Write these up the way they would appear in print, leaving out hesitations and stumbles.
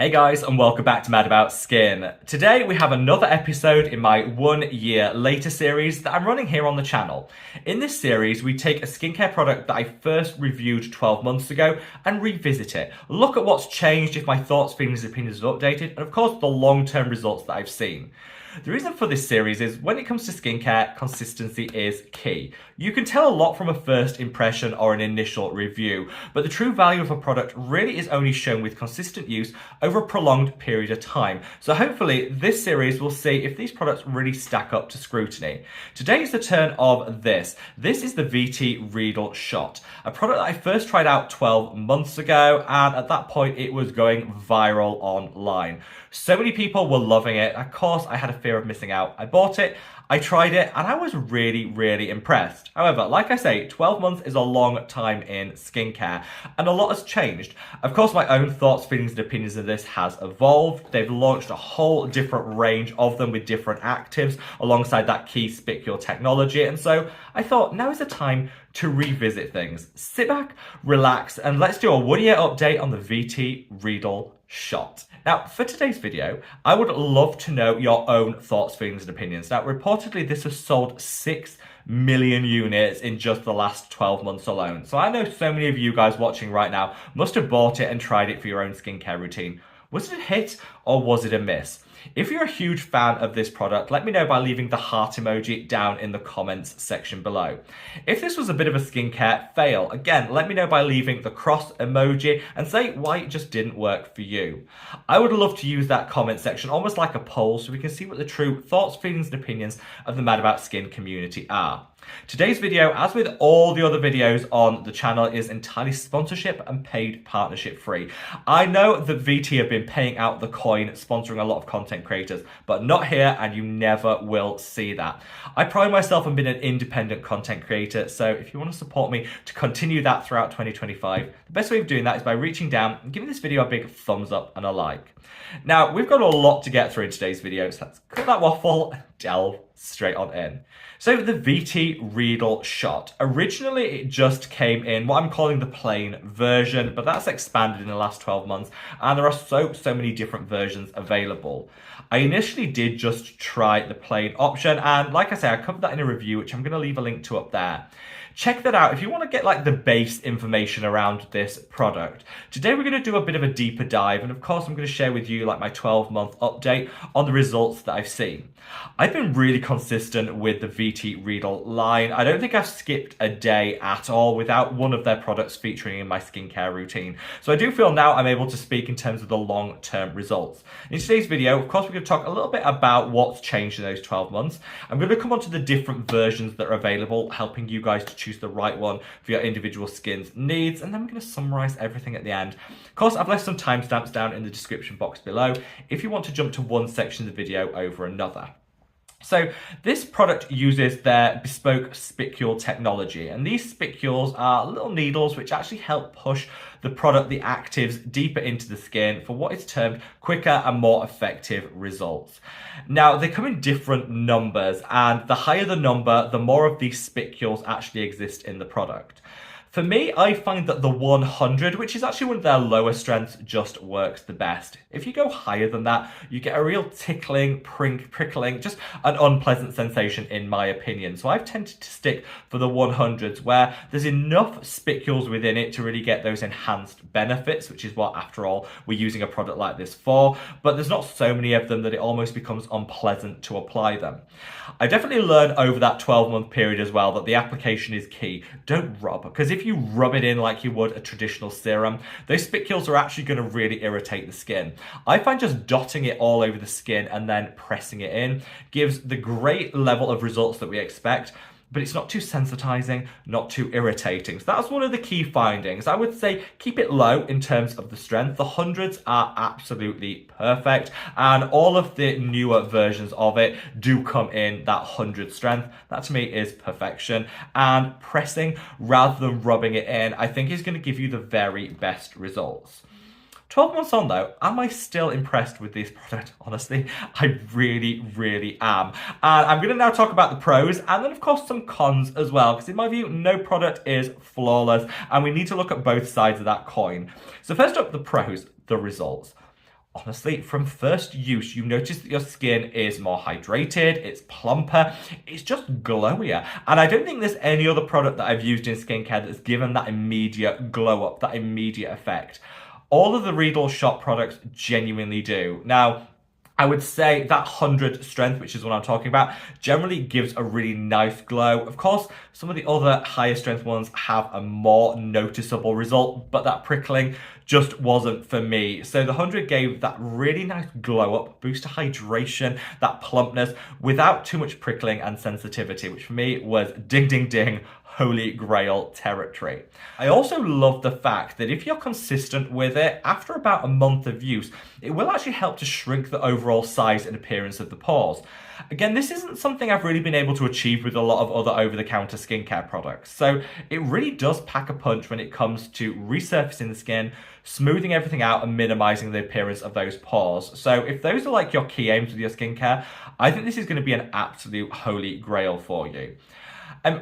Hey guys, and welcome back to Mad About Skin. Today we have another episode in my 1 year later series that I'm running here on the channel. In this series, we take a skincare product that I first reviewed 12 months ago and revisit it. Look at what's changed, if my thoughts, feelings, and opinions are updated, and of course the long-term results that I've seen. The reason for this series is when it comes to skincare, consistency is key. You can tell a lot from a first impression or an initial review, but the true value of a product really is only shown with consistent use over a prolonged period of time. So hopefully this series will see if these products really stack up to scrutiny. Today is the turn of this. This is the VT Reedle Shot, a product that I first tried out 12 months ago, and at that point it was going viral online. So many people were loving it. Of course, I had a fear of missing out. I bought it, I tried it, and I was really impressed. However, like I say, 12 months is a long time in skincare, and a lot has changed. Of course, my own thoughts, feelings, and opinions of this has evolved. They've launched a whole different range of them with different actives alongside that key spicule technology, and so I thought now is the time to revisit things. Sit back, relax, and let's do a 1 year update on the VT Reedle Shot. Now, for today's video, I would love to know your own thoughts, feelings, and opinions. Now, reportedly, this has sold 6 million units in just the last 12 months alone. So I know so many of you guys watching right now must have bought it and tried it for your own skincare routine. Was it a hit or was it a miss? If you're a huge fan of this product, let me know by leaving the heart emoji down in the comments section below. If this was a bit of a skincare fail, again, let me know by leaving the cross emoji and say why it just didn't work for you. I would love to use that comment section almost like a poll so we can see what the true thoughts, feelings, and opinions of the Mad About Skin community are. Today's video, as with all the other videos on the channel, is entirely sponsorship and paid partnership free. I know that VT have been paying out the coin sponsoring a lot of content creators, but not here, and you never will see that. I pride myself on being an independent content creator, so if you want to support me to continue that throughout 2025, the best way of doing that is by reaching down and giving this video a big thumbs up and a like. Now, we've got a lot to get through in today's video, so let's cut that waffle and delve straight on in. So the VT Reedle Shot, originally it just came in what I'm calling the plain version, but that's expanded in the last 12 months, and there are so many different versions available. I initially did just try the plain option, and like I say, I covered that in a review, which I'm going to leave a link to up there. Check that out if you want to get like the base information around this product. Today we're going to do a bit of a deeper dive, and of course I'm going to share with you like my 12-month update on the results that I've seen. I've been really consistent with the VT Reedle line. I don't think I've skipped a day at all without one of their products featuring in my skincare routine. So I do feel now I'm able to speak in terms of the long-term results. In today's video, of course, we're going to talk a little bit about what's changed in those 12 months. I'm going to come on to the different versions that are available, helping you guys to choose the right one for your individual skin's needs, and then we're going to summarize everything at the end. Of course, I've left some timestamps down in the description box below if you want to jump to one section of the video over another. So this product uses their bespoke spicule technology, and these spicules are little needles which actually help push the product, the actives, deeper into the skin for what is termed quicker and more effective results. Now, they come in different numbers, and the higher the number, the more of these spicules actually exist in the product. For me, I find that the 100, which is actually one of their lower strengths, just works the best. If you go higher than that, you get a real tickling, prickling, just an unpleasant sensation in my opinion. So I've tended to stick for the 100s where there's enough spicules within it to really get those enhanced benefits, which is what, after all, we're using a product like this for. But there's not so many of them that it almost becomes unpleasant to apply them. I definitely learned over that 12-month period as well that the application is key. Don't rub, because if you rub it in like you would a traditional serum, those spicules are actually going to really irritate the skin. I find just dotting it all over the skin and then pressing it in gives the great level of results that we expect, but it's not too sensitizing, not too irritating. So that's one of the key findings. I would say keep it low in terms of the strength. The 100s are absolutely perfect, and all of the newer versions of it do come in that 100 strength. That to me is perfection, and pressing rather than rubbing it in, I think is going to give you the very best results. 12 months on though, am I still impressed with this product? Honestly, I really am. And I'm going to now talk about the pros and then of course some cons as well, because in my view, no product is flawless and we need to look at both sides of that coin. So first up, the pros, the results. honestly, from first use, you notice that your skin is more hydrated, it's plumper, it's just glowier. And I don't think there's any other product that I've used in skincare that's given that immediate glow up, that immediate effect. All of the Reedle Shot products genuinely do. Now, I would say that 100 strength, which is what I'm talking about, generally gives a really nice glow. Of course, some of the other higher strength ones have a more noticeable result, but that prickling just wasn't for me. So the 100 gave that really nice glow up, boost to hydration, that plumpness, without too much prickling and sensitivity, which for me was ding, ding, ding, holy grail territory. I also love the fact that if you're consistent with it, after about a month of use, it will actually help to shrink the overall size and appearance of the pores. Again, this isn't something I've really been able to achieve with a lot of other over-the-counter skincare products. So it really does pack a punch when it comes to resurfacing the skin, smoothing everything out and minimizing the appearance of those pores. So if those are like your key aims with your skincare, I think this is going to be an absolute holy grail for you.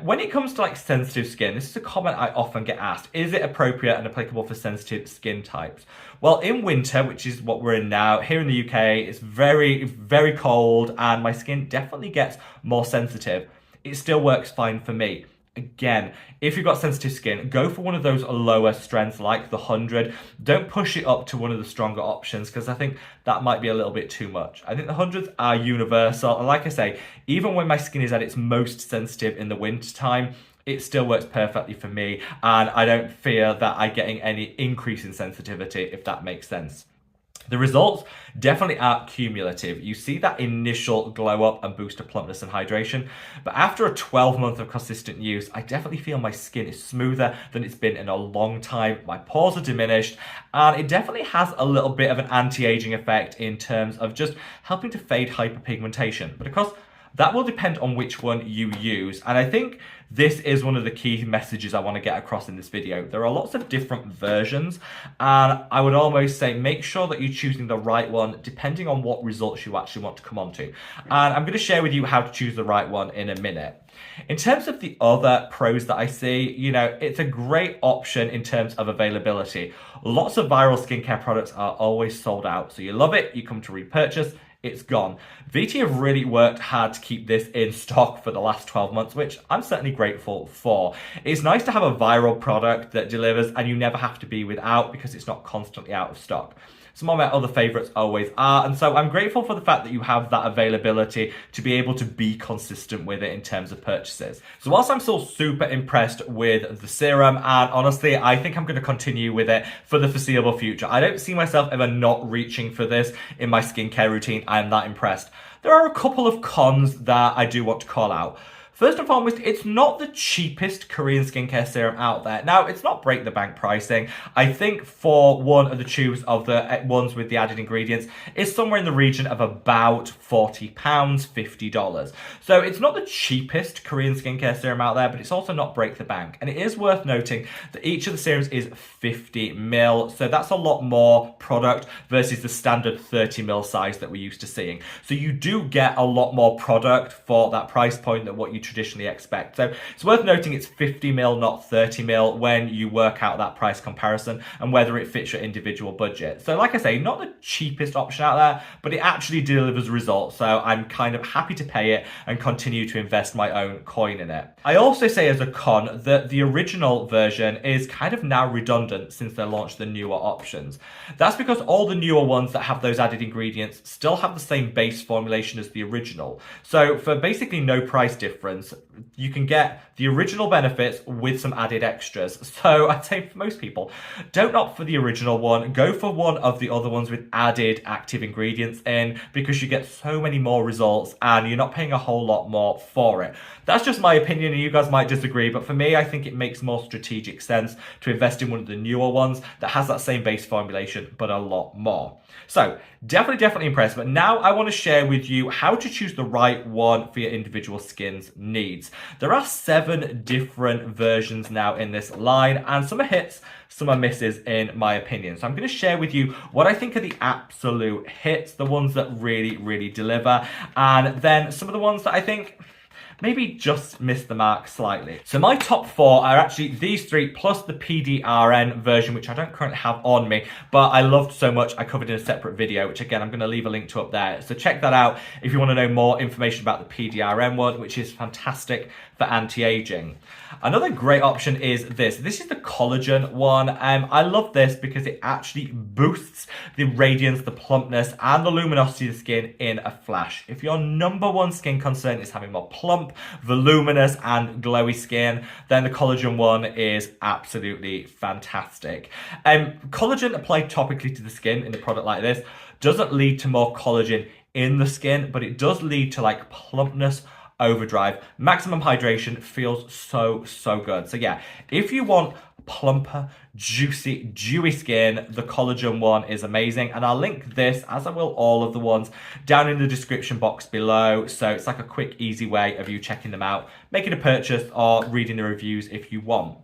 When it comes to like sensitive skin, this is a comment I often get asked. Is it appropriate and applicable for sensitive skin types? Well, in winter, which is what we're in now, here in the UK, it's very, very cold and my skin definitely gets more sensitive. It still works fine for me. Again, if you've got sensitive skin, go for one of those lower strengths like the 100. Don't push it up to one of the stronger options because I think that might be a little bit too much. I think the 100s are universal. And like I say, even when my skin is at its most sensitive in the winter time, it still works perfectly for me. And I don't fear that I'm getting any increase in sensitivity, if that makes sense. The results definitely are cumulative. You see that initial glow up and boost of plumpness and hydration, but after a 12 month of consistent use, I definitely feel my skin is smoother than it's been in a long time. My pores are diminished, and it definitely has a little bit of an anti-aging effect in terms of just helping to fade hyperpigmentation. But of course, that will depend on which one you use. And I think this is one of the key messages I want to get across in this video. There are lots of different versions, and I would almost say make sure that you're choosing the right one depending on what results you actually want to come onto. And I'm going to share with you how to choose the right one in a minute. In terms of the other pros that I see, it's a great option in terms of availability. Lots of viral skincare products are always sold out. So you love it, you come to repurchase, it's gone. VT have really worked hard to keep this in stock for the last 12 months, which I'm certainly grateful for. It's nice to have a viral product that delivers and you never have to be without because it's not constantly out of stock. Some of my other favorites always are, and so I'm grateful for the fact that you have that availability to be able to be consistent with it in terms of purchases. So whilst I'm still super impressed with the serum, and honestly, I think I'm going to continue with it for the foreseeable future. I don't see myself ever not reaching for this in my skincare routine. I am that impressed. There are a couple of cons that I do want to call out. First and foremost, it's not the cheapest Korean skincare serum out there. Now, it's not break the bank pricing. I think for one of the tubes of the ones with the added ingredients, it's somewhere in the region of about £40, $50. So it's not the cheapest Korean skincare serum out there, but it's also not break the bank. And it is worth noting that each of the serums is 50 ml. So that's a lot more product versus the standard 30 ml size that we're used to seeing. So you do get a lot more product for that price point than what you traditionally expect. So it's worth noting it's 50 ml, not 30 ml when you work out that price comparison and whether it fits your individual budget. So like I say, not the cheapest option out there, but it actually delivers results. So I'm kind of happy to pay it and continue to invest my own coin in it. I also say as a con that the original version is kind of now redundant since they launched the newer options. That's because all the newer ones that have those added ingredients still have the same base formulation as the original. So for basically no price difference, you can get the original benefits with some added extras. So I'd say for most people, don't opt for the original one. Go for one of the other ones with added active ingredients in because you get so many more results and you're not paying a whole lot more for it. That's just my opinion and you guys might disagree, but for me, I think it makes more strategic sense to invest in one of the newer ones that has that same base formulation, but a lot more. So definitely impressed. But now I want to share with you how to choose the right one for your individual skin's needs. There are 7 different versions now in this line, and some are hits, some are misses in my opinion. So I'm going to share with you what I think are the absolute hits, the ones that really deliver, and then some of the ones that I think maybe just missed the mark slightly. So my top 4 are actually these 3 plus the PDRN version, which I don't currently have on me, but I loved so much I covered in a separate video, which again, I'm going to leave a link to up there. So check that out if you want to know more information about the PDRN one, which is fantastic for anti-aging. Another great option is this. This is the collagen one. I love this because it actually boosts the radiance, the plumpness, and the luminosity of the skin in a flash. If your number one skin concern is having more plump, voluminous, and glowy skin, then the collagen one is absolutely fantastic. Collagen applied topically to the skin in a product like this doesn't lead to more collagen in the skin, but it does lead to like plumpness, overdrive, maximum hydration. Feels so good. So yeah, if you want plumper, juicy, dewy skin, the collagen one is amazing, and I'll link this, as I will all of the ones, down in the description box below. So it's like a quick, easy way of you checking them out, making a purchase, or reading the reviews if you want.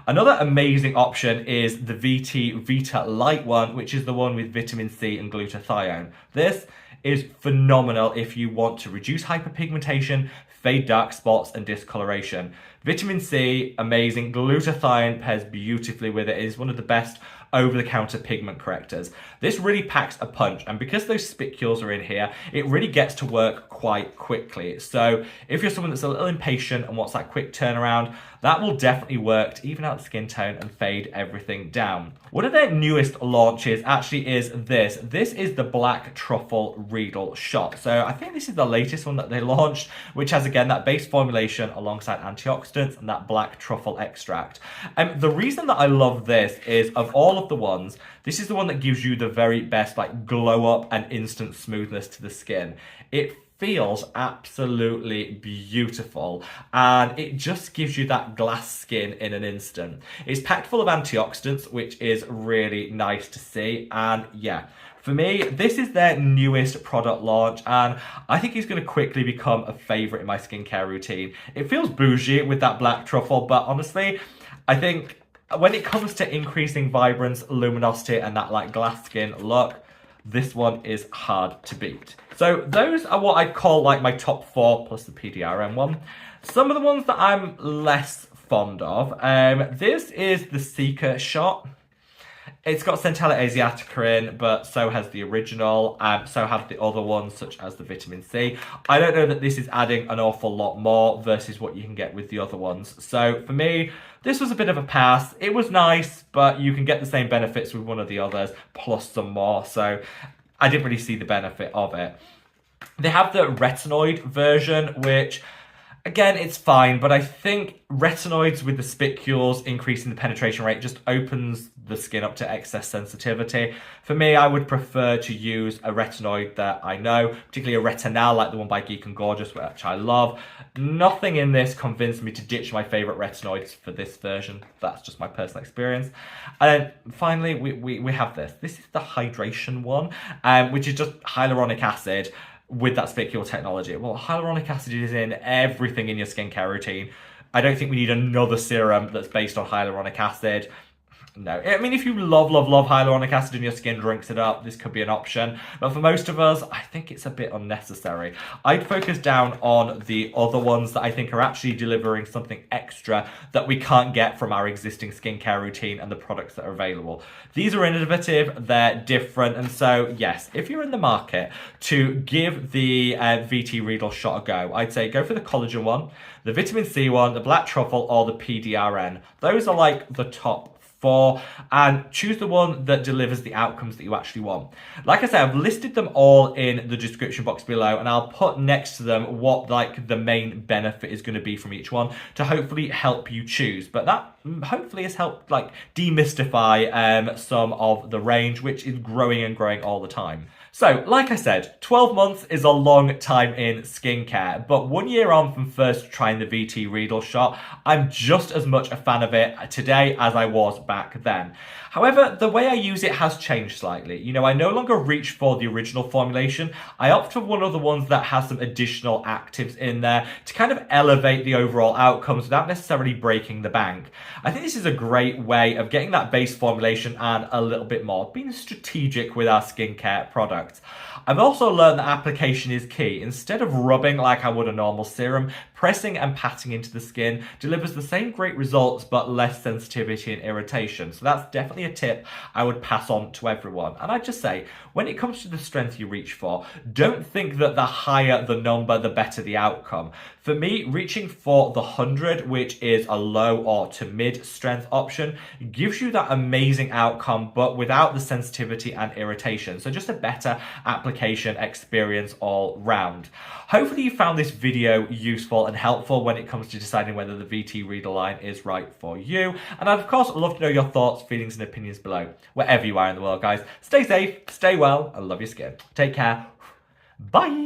Another amazing option is the VT vita-light one, which is the one with vitamin C and glutathione. This is phenomenal if you want to reduce hyperpigmentation, fade dark spots, and discoloration. Vitamin C, amazing. Glutathione pairs beautifully with it. It is one of the best over-the-counter pigment correctors. This really packs a punch, and because those spicules are in here, it really gets to work quite quickly. So if you're someone that's a little impatient and wants that quick turnaround, that will definitely work to even out the skin tone and fade everything down. One of their newest launches actually is this. This is the Black Truffle Reedle Shot. So I think this is the latest one that they launched, which has, again, that base formulation alongside antioxidants and that black truffle extract. The reason that I love this is, of all of the ones, this is the one that gives you the very best like glow up and instant smoothness to the skin. It feels absolutely beautiful, and it just gives you that glass skin in an instant. It's packed full of antioxidants, which is really nice to see. And yeah, for me, this is their newest product launch, and I think it's going to quickly become a favorite in my skincare routine. It feels bougie with that black truffle, but honestly, I think when it comes to increasing vibrance, luminosity, and that like glass skin look, this one is hard to beat. So those are what I'd call like my top 4 plus the PDRN one. Some of the ones that I'm less fond of, this is the Seeker Shot. It's got Centella Asiatica in, but so has the original, so have the other ones, such as the vitamin C. I don't know that this is adding an awful lot more versus what you can get with the other ones. So for me, this was a bit of a pass. It was nice, but you can get the same benefits with one of the others, plus some more. So I didn't really see the benefit of it. They have the retinoid version, which, again, it's fine, but I think retinoids with the spicules increasing the penetration rate just opens the skin up to excess sensitivity. For me, I would prefer to use a retinoid that I know, particularly a retinal like the one by Geek and Gorgeous, which I love. Nothing in this convinced me to ditch my favorite retinoids for this version. That's just my personal experience. And then finally, we have this. This is the hydration one, which is just hyaluronic acid with that spicule technology. Well, hyaluronic acid is in everything in your skincare routine. I don't think we need another serum that's based on hyaluronic acid. No, I mean, if you love hyaluronic acid and your skin drinks it up, this could be an option. But for most of us, I think it's a bit unnecessary. I'd focus down on the other ones that I think are actually delivering something extra that we can't get from our existing skincare routine and the products that are available. These are innovative, they're different, and so yes, if you're in the market to give the VT Reedle Shot a go, I'd say go for the collagen one, the vitamin C one, the black truffle, or the PDRN. Those are like the top 4, and choose the one that delivers the outcomes that you actually want. Like I said, I've listed them all in the description box below, and I'll put next to them what like the main benefit is going to be from each one to hopefully help you choose. But that hopefully has helped like demystify some of the range, which is growing and growing all the time. So, like I said, 12 months is a long time in skincare, but 1 year on from first trying the VT Reedle Shot, I'm just as much a fan of it today as I was back then. However, the way I use it has changed slightly. You know, I no longer reach for the original formulation. I opt for one of the ones that has some additional actives in there to kind of elevate the overall outcomes without necessarily breaking the bank. I think this is a great way of getting that base formulation and a little bit more, being strategic with our skincare products. I've also learned that application is key. Instead of rubbing like I would a normal serum, pressing and patting into the skin delivers the same great results but less sensitivity and irritation. So that's definitely a tip I would pass on to everyone. And I'd just say, when it comes to the strength you reach for, don't think that the higher the number, the better the outcome. For me, reaching for the 100, which is a low or to mid strength option, gives you that amazing outcome, but without the sensitivity and irritation. So just a better application experience all round. Hopefully you found this video useful and helpful when it comes to deciding whether the VT Reedle line is right for you. And I'd of course love to know your thoughts, feelings and opinions below. Wherever you are in the world, guys, stay safe, stay well, and love your skin. Take care. Bye.